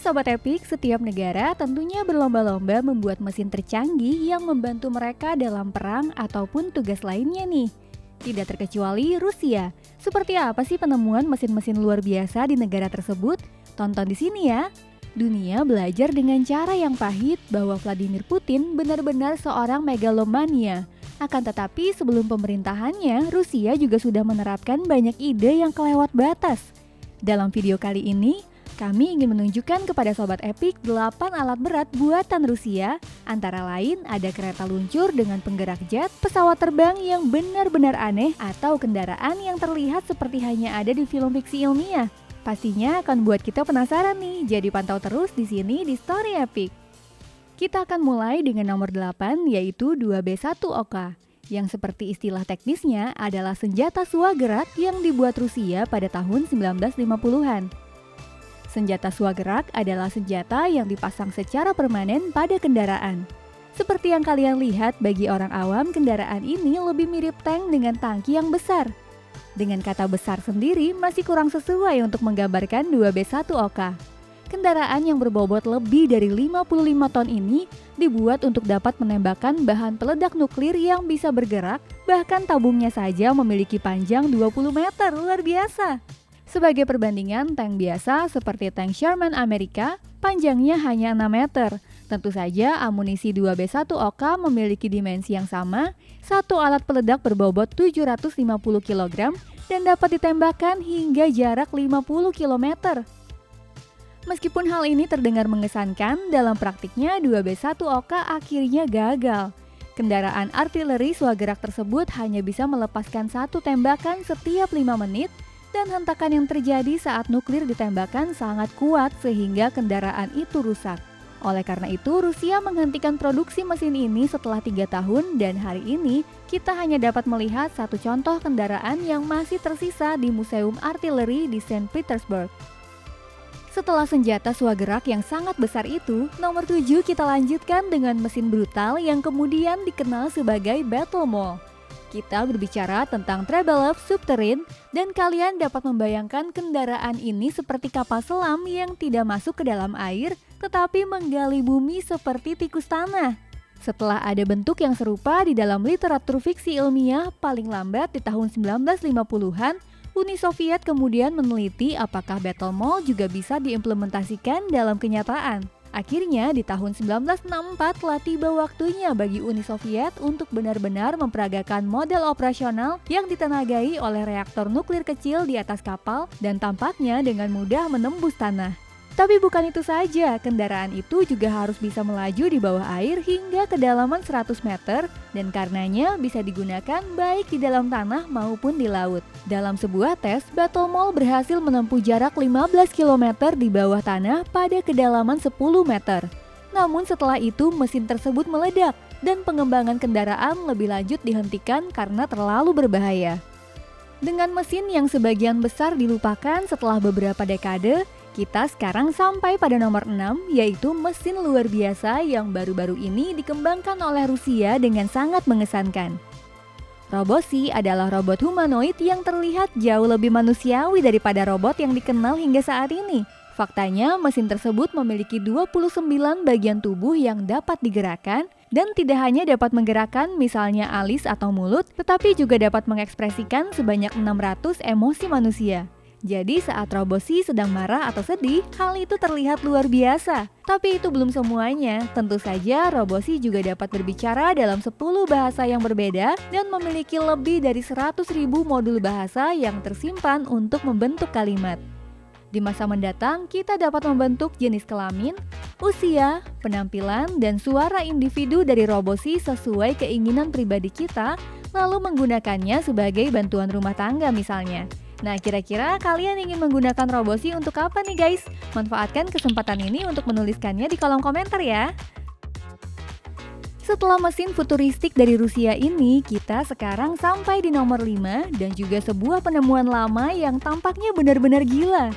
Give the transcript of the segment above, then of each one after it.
Sobat Epic, setiap negara tentunya berlomba-lomba membuat mesin tercanggih yang membantu mereka dalam perang ataupun tugas lainnya nih. Tidak terkecuali Rusia. Seperti apa sih penemuan mesin-mesin luar biasa di negara tersebut? Tonton di sini ya. Dunia belajar dengan cara yang pahit bahwa Vladimir Putin benar-benar seorang megalomania. Akan tetapi sebelum pemerintahannya, Rusia juga sudah menerapkan banyak ide yang kelewat batas. Dalam video kali ini, kami ingin menunjukkan kepada Sobat Epic 8 alat berat buatan Rusia, antara lain ada kereta luncur dengan penggerak jet, pesawat terbang yang benar-benar aneh, atau kendaraan yang terlihat seperti hanya ada di film fiksi ilmiah. Pastinya akan buat kita penasaran nih, jadi pantau terus di sini di Story Epic. Kita akan mulai dengan nomor 8 yaitu 2B1OK, yang seperti istilah teknisnya adalah senjata swagerak yang dibuat Rusia pada tahun 1950-an. Senjata swagerak adalah senjata yang dipasang secara permanen pada kendaraan. Seperti yang kalian lihat, bagi orang awam kendaraan ini lebih mirip tank dengan tangki yang besar. Dengan kata besar sendiri masih kurang sesuai untuk menggambarkan 2B1OK. Kendaraan yang berbobot lebih dari 55 ton ini dibuat untuk dapat menembakkan bahan peledak nuklir yang bisa bergerak, bahkan tabungnya saja memiliki panjang 20 meter, luar biasa. Sebagai perbandingan, tank biasa seperti tank Sherman Amerika panjangnya hanya 6 meter. Tentu saja amunisi 2B1OK memiliki dimensi yang sama, satu alat peledak berbobot 750 kg dan dapat ditembakkan hingga jarak 50 km. Meskipun hal ini terdengar mengesankan, dalam praktiknya 2B1OK akhirnya gagal. Kendaraan artileri swagerak tersebut hanya bisa melepaskan satu tembakan setiap 5 menit, dan hentakan yang terjadi saat nuklir ditembakkan sangat kuat sehingga kendaraan itu rusak. Oleh karena itu, Rusia menghentikan produksi mesin ini setelah 3 tahun dan hari ini kita hanya dapat melihat satu contoh kendaraan yang masih tersisa di Museum Artileri di Saint Petersburg. Setelah senjata swagerak yang sangat besar itu, nomor 7 kita lanjutkan dengan mesin brutal yang kemudian dikenal sebagai Battle Mole. Kita berbicara tentang Trabelov Subterrane dan kalian dapat membayangkan kendaraan ini seperti kapal selam yang tidak masuk ke dalam air tetapi menggali bumi seperti tikus tanah. Setelah ada bentuk yang serupa di dalam literatur fiksi ilmiah paling lambat di tahun 1950-an, Uni Soviet kemudian meneliti apakah Battle Mole juga bisa diimplementasikan dalam kenyataan. Akhirnya di tahun 1964 telah tiba waktunya bagi Uni Soviet untuk benar-benar memperagakan model operasional yang ditenagai oleh reaktor nuklir kecil di atas kapal dan tampaknya dengan mudah menembus tanah. Tapi bukan itu saja, kendaraan itu juga harus bisa melaju di bawah air hingga kedalaman 100 meter dan karenanya bisa digunakan baik di dalam tanah maupun di laut. Dalam sebuah tes, Battle Mole berhasil menempuh jarak 15 km di bawah tanah pada kedalaman 10 meter. Namun setelah itu mesin tersebut meledak dan pengembangan kendaraan lebih lanjut dihentikan karena terlalu berbahaya. Dengan mesin yang sebagian besar dilupakan setelah beberapa dekade, kita sekarang sampai pada nomor 6, yaitu mesin luar biasa yang baru-baru ini dikembangkan oleh Rusia dengan sangat mengesankan. Robosi adalah robot humanoid yang terlihat jauh lebih manusiawi daripada robot yang dikenal hingga saat ini. Faktanya, mesin tersebut memiliki 29 bagian tubuh yang dapat digerakkan dan tidak hanya dapat menggerakkan misalnya alis atau mulut, tetapi juga dapat mengekspresikan sebanyak 600 emosi manusia. Jadi saat Robosi sedang marah atau sedih, hal itu terlihat luar biasa. Tapi itu belum semuanya. Tentu saja Robosi juga dapat berbicara dalam 10 bahasa yang berbeda dan memiliki lebih dari 100.000 modul bahasa yang tersimpan untuk membentuk kalimat. Di masa mendatang, kita dapat membentuk jenis kelamin, usia, penampilan, dan suara individu dari Robosi sesuai keinginan pribadi kita, lalu menggunakannya sebagai bantuan rumah tangga misalnya. Nah, kira-kira kalian ingin menggunakan Robosi untuk apa nih guys? Manfaatkan kesempatan ini untuk menuliskannya di kolom komentar ya. Setelah mesin futuristik dari Rusia ini, kita sekarang sampai di nomor 5 dan juga sebuah penemuan lama yang tampaknya benar-benar gila.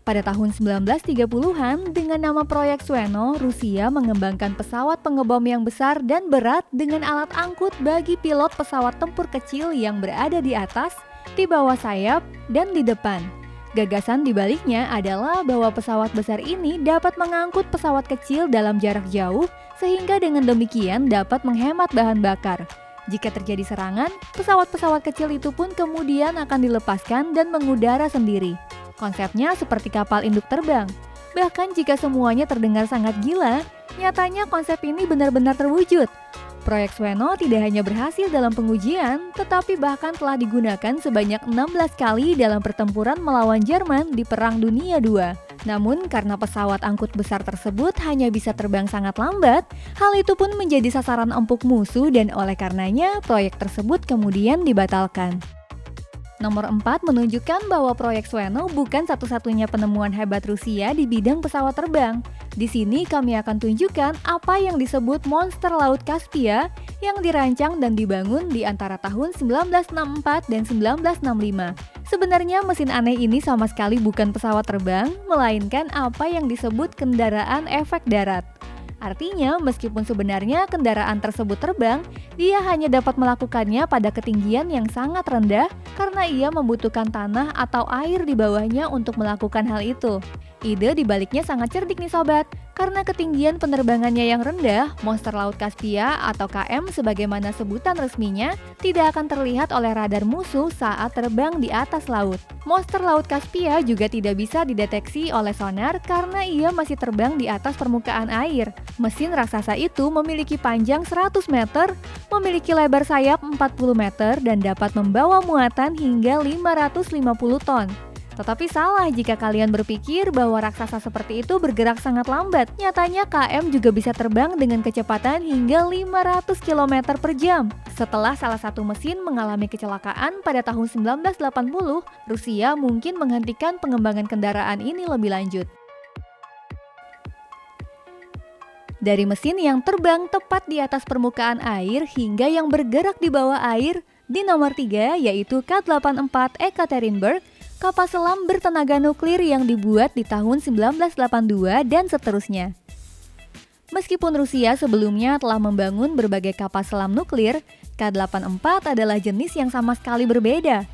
Pada tahun 1930-an, dengan nama proyek Sueno, Rusia mengembangkan pesawat pengebom yang besar dan berat dengan alat angkut bagi pilot pesawat tempur kecil yang berada di atas, di bawah sayap, dan di depan. Gagasan di baliknya adalah bahwa pesawat besar ini dapat mengangkut pesawat kecil dalam jarak jauh sehingga dengan demikian dapat menghemat bahan bakar. Jika terjadi serangan, pesawat-pesawat kecil itu pun kemudian akan dilepaskan dan mengudara sendiri. Konsepnya seperti kapal induk terbang. Bahkan jika semuanya terdengar sangat gila, nyatanya konsep ini benar-benar terwujud. Proyek Sweno tidak hanya berhasil dalam pengujian, tetapi bahkan telah digunakan sebanyak 16 kali dalam pertempuran melawan Jerman di Perang Dunia II. Namun karena pesawat angkut besar tersebut hanya bisa terbang sangat lambat, hal itu pun menjadi sasaran empuk musuh dan oleh karenanya proyek tersebut kemudian dibatalkan. Nomor 4 menunjukkan bahwa proyek Sweno bukan satu-satunya penemuan hebat Rusia di bidang pesawat terbang. Di sini kami akan tunjukkan apa yang disebut monster Laut Kaspia yang dirancang dan dibangun di antara tahun 1964 dan 1965. Sebenarnya mesin aneh ini sama sekali bukan pesawat terbang, melainkan apa yang disebut kendaraan efek darat. Artinya, meskipun sebenarnya kendaraan tersebut terbang, dia hanya dapat melakukannya pada ketinggian yang sangat rendah karena ia membutuhkan tanah atau air di bawahnya untuk melakukan hal itu. Ide dibaliknya sangat cerdik nih sobat, karena ketinggian penerbangannya yang rendah, monster Laut Kaspia atau KM sebagaimana sebutan resminya, tidak akan terlihat oleh radar musuh saat terbang di atas laut. Monster Laut Kaspia juga tidak bisa dideteksi oleh sonar karena ia masih terbang di atas permukaan air. Mesin raksasa itu memiliki panjang 100 meter, memiliki lebar sayap 40 meter, dan dapat membawa muatan hingga 550 ton. Tetapi salah jika kalian berpikir bahwa raksasa seperti itu bergerak sangat lambat. Nyatanya KM juga bisa terbang dengan kecepatan hingga 500 km per jam. Setelah salah satu mesin mengalami kecelakaan pada tahun 1980, Rusia mungkin menghentikan pengembangan kendaraan ini lebih lanjut. Dari mesin yang terbang tepat di atas permukaan air hingga yang bergerak di bawah air, di nomor 3 yaitu K-84 Ekaterinburg, kapal selam bertenaga nuklir yang dibuat di tahun 1982 dan seterusnya. Meskipun Rusia sebelumnya telah membangun berbagai kapal selam nuklir, K-84 adalah jenis yang sama sekali berbeda.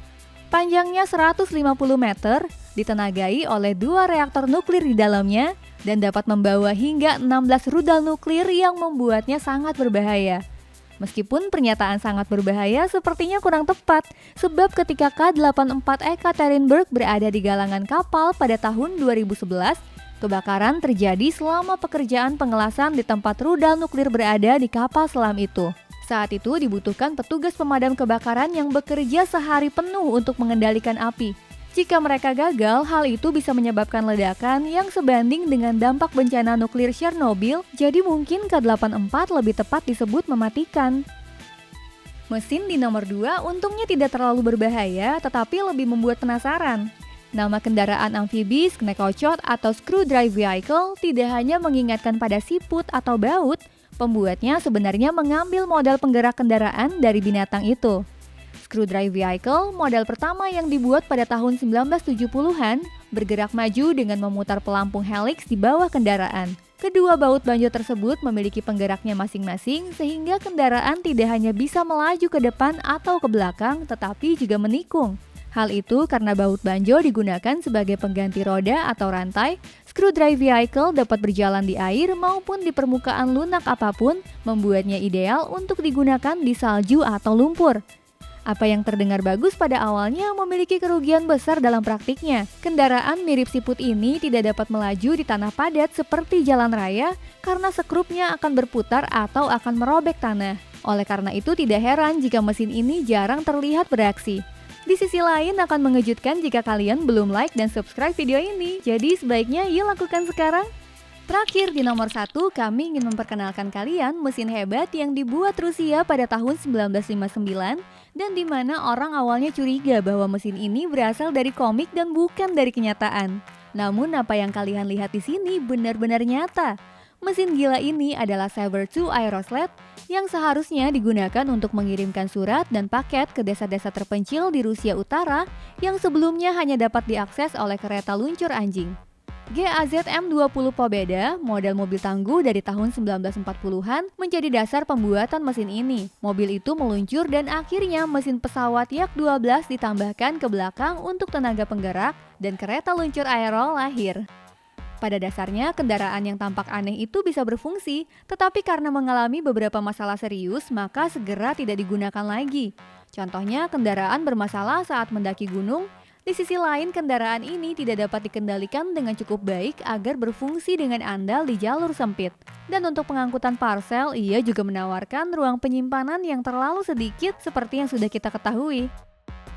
Panjangnya 150 meter, ditenagai oleh 2 reaktor nuklir di dalamnya, dan dapat membawa hingga 16 rudal nuklir yang membuatnya sangat berbahaya. Meskipun pernyataan sangat berbahaya sepertinya kurang tepat, sebab ketika K-84 Ekaterinburg berada di galangan kapal pada tahun 2011, kebakaran terjadi selama pekerjaan pengelasan di tempat rudal nuklir berada di kapal selam itu. Saat itu dibutuhkan petugas pemadam kebakaran yang bekerja sehari penuh untuk mengendalikan api. Jika mereka gagal, hal itu bisa menyebabkan ledakan yang sebanding dengan dampak bencana nuklir Chernobyl, jadi mungkin K-84 lebih tepat disebut mematikan. Mesin di nomor 2 untungnya tidak terlalu berbahaya, tetapi lebih membuat penasaran. Nama kendaraan amfibis, Knekochot atau Screw Drive Vehicle tidak hanya mengingatkan pada siput atau baut, pembuatnya sebenarnya mengambil modal penggerak kendaraan dari binatang itu. Screw Drive Vehicle, model pertama yang dibuat pada tahun 1970-an, bergerak maju dengan memutar pelampung helix di bawah kendaraan. Kedua baut banjo tersebut memiliki penggeraknya masing-masing sehingga kendaraan tidak hanya bisa melaju ke depan atau ke belakang, tetapi juga menikung. Hal itu karena baut banjo digunakan sebagai pengganti roda atau rantai, Screw Drive Vehicle dapat berjalan di air maupun di permukaan lunak apapun, membuatnya ideal untuk digunakan di salju atau lumpur. Apa yang terdengar bagus pada awalnya memiliki kerugian besar dalam praktiknya. Kendaraan mirip siput ini tidak dapat melaju di tanah padat seperti jalan raya karena sekrupnya akan berputar atau akan merobek tanah. Oleh karena itu tidak heran jika mesin ini jarang terlihat beraksi. Di sisi lain akan mengejutkan jika kalian belum like dan subscribe video ini. Jadi sebaiknya yuk lakukan sekarang. Terakhir di nomor 1, kami ingin memperkenalkan kalian mesin hebat yang dibuat Rusia pada tahun 1959 dan di mana orang awalnya curiga bahwa mesin ini berasal dari komik dan bukan dari kenyataan. Namun apa yang kalian lihat di sini benar-benar nyata. Mesin gila ini adalah Saber II Aeroslat yang seharusnya digunakan untuk mengirimkan surat dan paket ke desa-desa terpencil di Rusia Utara yang sebelumnya hanya dapat diakses oleh kereta luncur anjing. GAZ M20 Pobeda, model mobil tangguh dari tahun 1940-an, menjadi dasar pembuatan mesin ini. Mobil itu meluncur dan akhirnya mesin pesawat Yak 12 ditambahkan ke belakang untuk tenaga penggerak dan kereta luncur aero lahir. Pada dasarnya, kendaraan yang tampak aneh itu bisa berfungsi, tetapi karena mengalami beberapa masalah serius, maka segera tidak digunakan lagi. Contohnya, kendaraan bermasalah saat mendaki gunung. Di sisi lain, kendaraan ini tidak dapat dikendalikan dengan cukup baik agar berfungsi dengan andal di jalur sempit. Dan untuk pengangkutan parcel, ia juga menawarkan ruang penyimpanan yang terlalu sedikit seperti yang sudah kita ketahui.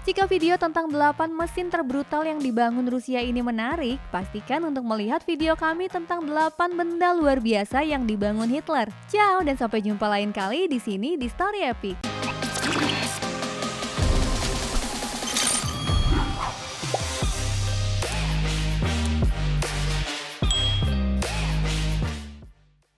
Jika video tentang 8 mesin terbrutal yang dibangun Rusia ini menarik, pastikan untuk melihat video kami tentang 8 benda luar biasa yang dibangun Hitler. Ciao dan sampai jumpa lain kali di sini di Story Epic.